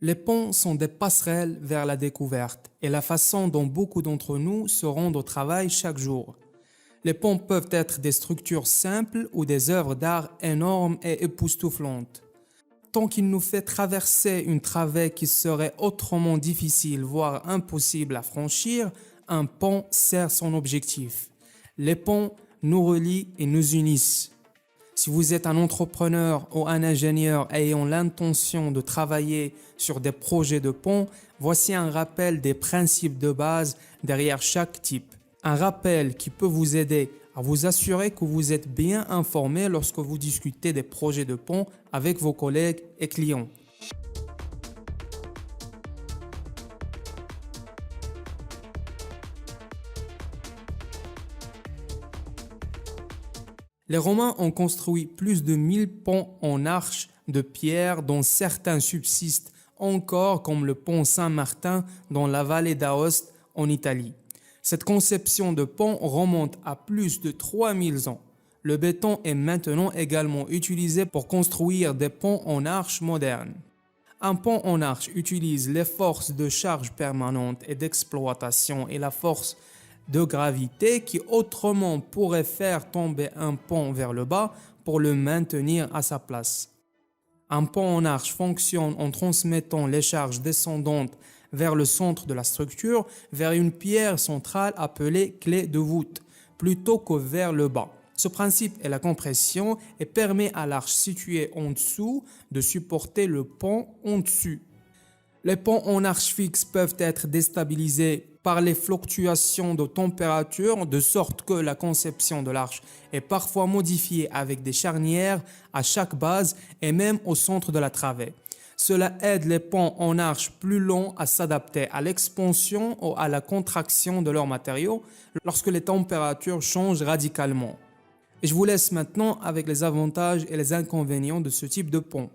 Les ponts sont des passerelles vers la découverte et la façon dont beaucoup d'entre nous se rendent au travail chaque jour. Les ponts peuvent être des structures simples ou des œuvres d'art énormes et époustouflantes. Tant qu'il nous fait traverser une travée qui serait autrement difficile, voire impossible à franchir, un pont sert son objectif. Les ponts nous relient et nous unissent. Si vous êtes un entrepreneur ou un ingénieur ayant l'intention de travailler sur des projets de pont, voici un rappel des principes de base derrière chaque type. Un rappel qui peut vous aider à vous assurer que vous êtes bien informé lorsque vous discutez des projets de pont avec vos collègues et clients. Les Romains ont construit plus de 1000 ponts en arches de pierre dont certains subsistent encore comme le pont Saint-Martin dans la vallée d'Aoste en Italie. Cette conception de pont remonte à plus de 3000 ans. Le béton est maintenant également utilisé pour construire des ponts en arches modernes. Un pont en arche utilise les forces de charge permanente et d'exploitation et la force de gravité qui autrement pourrait faire tomber un pont vers le bas pour le maintenir à sa place. Un pont en arche fonctionne en transmettant les charges descendantes vers le centre de la structure, vers une pierre centrale appelée clé de voûte, plutôt que vers le bas. Ce principe est la compression et permet à l'arche située en dessous de supporter le pont en dessus. Les ponts en arche fixe peuvent être déstabilisés par les fluctuations de température, de sorte que la conception de l'arche est parfois modifiée avec des charnières à chaque base et même au centre de la travée. Cela aide les ponts en arche plus longs à s'adapter à l'expansion ou à la contraction de leurs matériaux lorsque les températures changent radicalement. Et je vous laisse maintenant avec les avantages et les inconvénients de ce type de pont.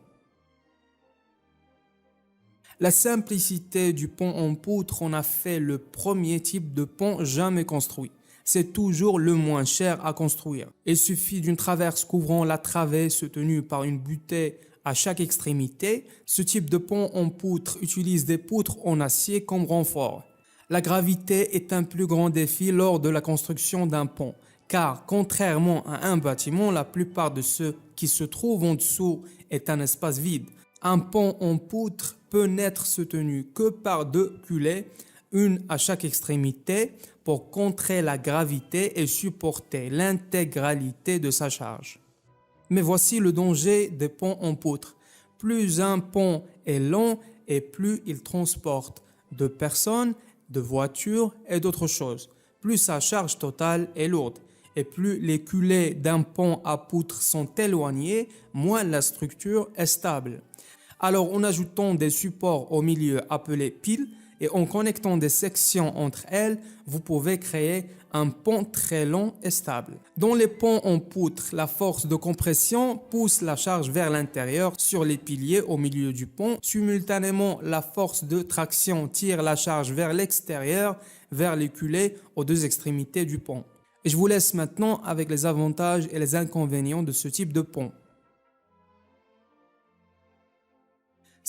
La simplicité du pont en poutre en a fait le premier type de pont jamais construit. C'est toujours le moins cher à construire. Il suffit d'une traverse couvrant la travée soutenue par une butée à chaque extrémité. Ce type de pont en poutre utilise des poutres en acier comme renfort. La gravité est un plus grand défi lors de la construction d'un pont, car contrairement à un bâtiment, la plupart de ce qui se trouve en dessous est un espace vide. Un pont en poutre peut n'être soutenu que par deux culées, une à chaque extrémité, pour contrer la gravité et supporter l'intégralité de sa charge. Mais voici le danger des ponts en poutre. Plus un pont est long et plus il transporte de personnes, de voitures et d'autres choses, plus sa charge totale est lourde. Et plus les culées d'un pont à poutre sont éloignées, moins la structure est stable. Alors en ajoutant des supports au milieu appelés piles et en connectant des sections entre elles, vous pouvez créer un pont très long et stable. Dans les ponts en poutre, la force de compression pousse la charge vers l'intérieur sur les piliers au milieu du pont. Simultanément, la force de traction tire la charge vers l'extérieur, vers les culées aux deux extrémités du pont. Et je vous laisse maintenant avec les avantages et les inconvénients de ce type de pont.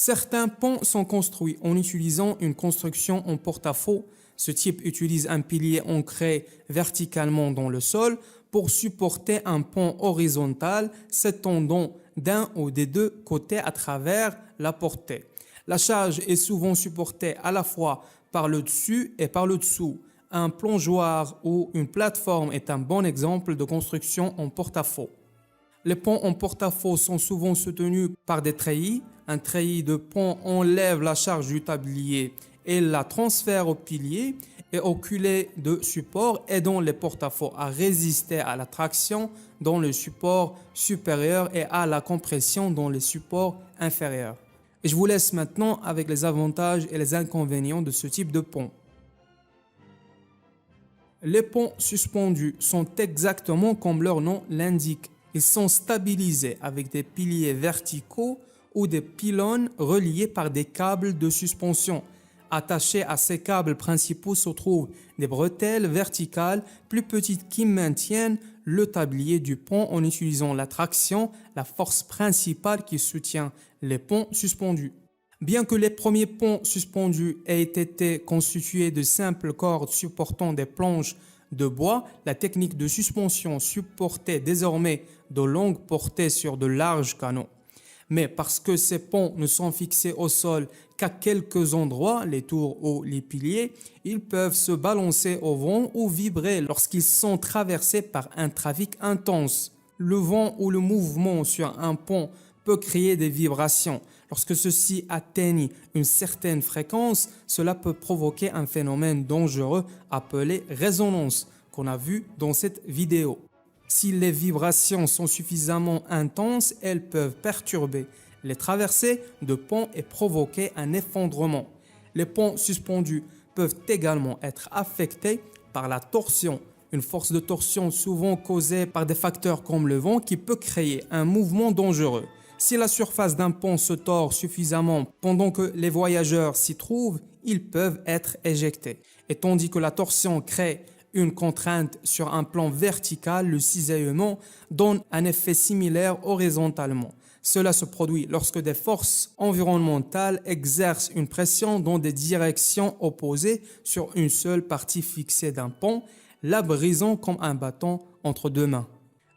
Certains ponts sont construits en utilisant une construction en porte-à-faux. Ce type utilise un pilier ancré verticalement dans le sol pour supporter un pont horizontal s'étendant d'un ou des deux côtés à travers la portée. La charge est souvent supportée à la fois par le dessus et par le dessous. Un plongeoir ou une plateforme est un bon exemple de construction en porte-à-faux. Les ponts en porte-à-faux sont souvent soutenus par des treillis. Un treillis de pont enlève la charge du tablier et la transfère au pilier et au culée de support, aidant les porte-à-faux à résister à la traction dans le support supérieur et à la compression dans les supports inférieurs. Et je vous laisse maintenant avec les avantages et les inconvénients de ce type de pont. Les ponts suspendus sont exactement comme leur nom l'indique. Ils sont stabilisés avec des piliers verticaux ou des pylônes reliés par des câbles de suspension. Attachés à ces câbles principaux se trouvent des bretelles verticales plus petites qui maintiennent le tablier du pont en utilisant la traction, la force principale qui soutient les ponts suspendus. Bien que les premiers ponts suspendus aient été constitués de simples cordes supportant des planches de bois, la technique de suspension supportait désormais de longues portées sur de larges canons. Mais parce que ces ponts ne sont fixés au sol qu'à quelques endroits, les tours ou les piliers, ils peuvent se balancer au vent ou vibrer lorsqu'ils sont traversés par un trafic intense. Le vent ou le mouvement sur un pont peut créer des vibrations. Lorsque ceux-ci atteignent une certaine fréquence, cela peut provoquer un phénomène dangereux appelé résonance, qu'on a vu dans cette vidéo. Si les vibrations sont suffisamment intenses, elles peuvent perturber les traversées de ponts et provoquer un effondrement. Les ponts suspendus peuvent également être affectés par la torsion, une force de torsion souvent causée par des facteurs comme le vent qui peut créer un mouvement dangereux. Si la surface d'un pont se tord suffisamment pendant que les voyageurs s'y trouvent, ils peuvent être éjectés. Et tandis que la torsion crée une contrainte sur un plan vertical, le cisaillement donne un effet similaire horizontalement. Cela se produit lorsque des forces environnementales exercent une pression dans des directions opposées sur une seule partie fixée d'un pont, la brisant comme un bâton entre deux mains.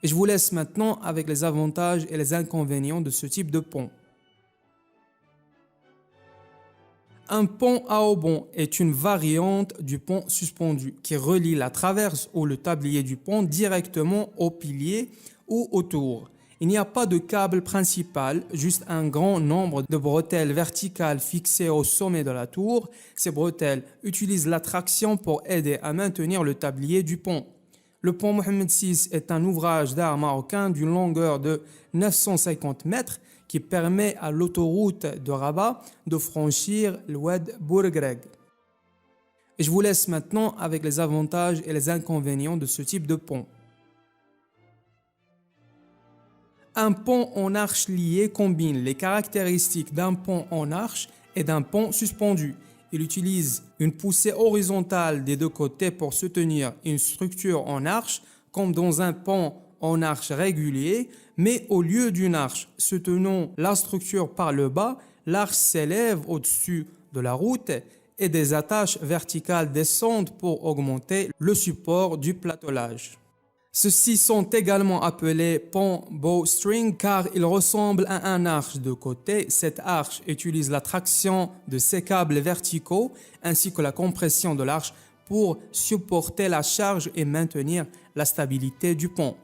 Et je vous laisse maintenant avec les avantages et les inconvénients de ce type de pont. Un pont à haubans est une variante du pont suspendu qui relie la traverse ou le tablier du pont directement au pilier ou au tour. Il n'y a pas de câble principal, juste un grand nombre de bretelles verticales fixées au sommet de la tour. Ces bretelles utilisent la traction pour aider à maintenir le tablier du pont. Le pont Mohammed VI est un ouvrage d'art marocain d'une longueur de 950 mètres qui permet à l'autoroute de Rabat de franchir le Oued Bourgreg. Et je vous laisse maintenant avec les avantages et les inconvénients de ce type de pont. Un pont en arche liée combine les caractéristiques d'un pont en arche et d'un pont suspendu. Il utilise une poussée horizontale des deux côtés pour soutenir une structure en arche, comme dans un pont en arche régulier, mais au lieu d'une arche soutenant la structure par le bas, l'arche s'élève au-dessus de la route et des attaches verticales descendent pour augmenter le support du platelage. Ceux-ci sont également appelés ponts bowstring car ils ressemblent à un arche de côté. Cette arche utilise la traction de ces câbles verticaux ainsi que la compression de l'arche pour supporter la charge et maintenir la stabilité du pont.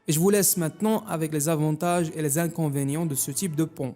Et je vous laisse maintenant avec les avantages et les inconvénients de ce type de pont.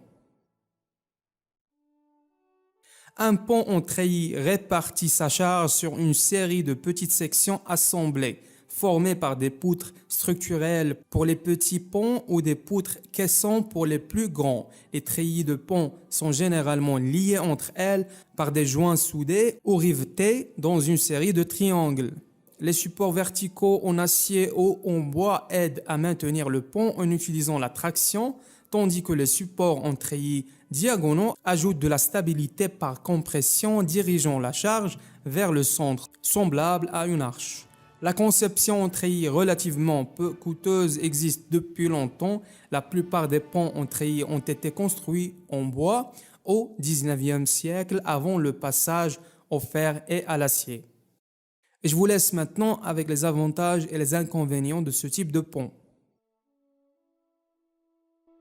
Un pont en treillis répartit sa charge sur une série de petites sections assemblées, formées par des poutres structurelles pour les petits ponts ou des poutres caissantes pour les plus grands. Les treillis de pont sont généralement liés entre elles par des joints soudés ou rivetés dans une série de triangles. Les supports verticaux en acier ou en bois aident à maintenir le pont en utilisant la traction, tandis que les supports en treillis diagonaux ajoutent de la stabilité par compression, dirigeant la charge vers le centre, semblable à une arche. La conception en treillis relativement peu coûteuse existe depuis longtemps. La plupart des ponts en treillis ont été construits en bois au XIXe siècle avant le passage au fer et à l'acier. Et je vous laisse maintenant avec les avantages et les inconvénients de ce type de pont.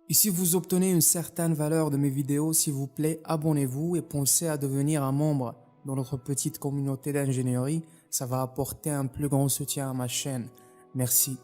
Et si vous obtenez une certaine valeur de mes vidéos, s'il vous plaît, abonnez-vous et pensez à devenir un membre dans notre petite communauté d'ingénierie. Ça va apporter un plus grand soutien à ma chaîne. Merci.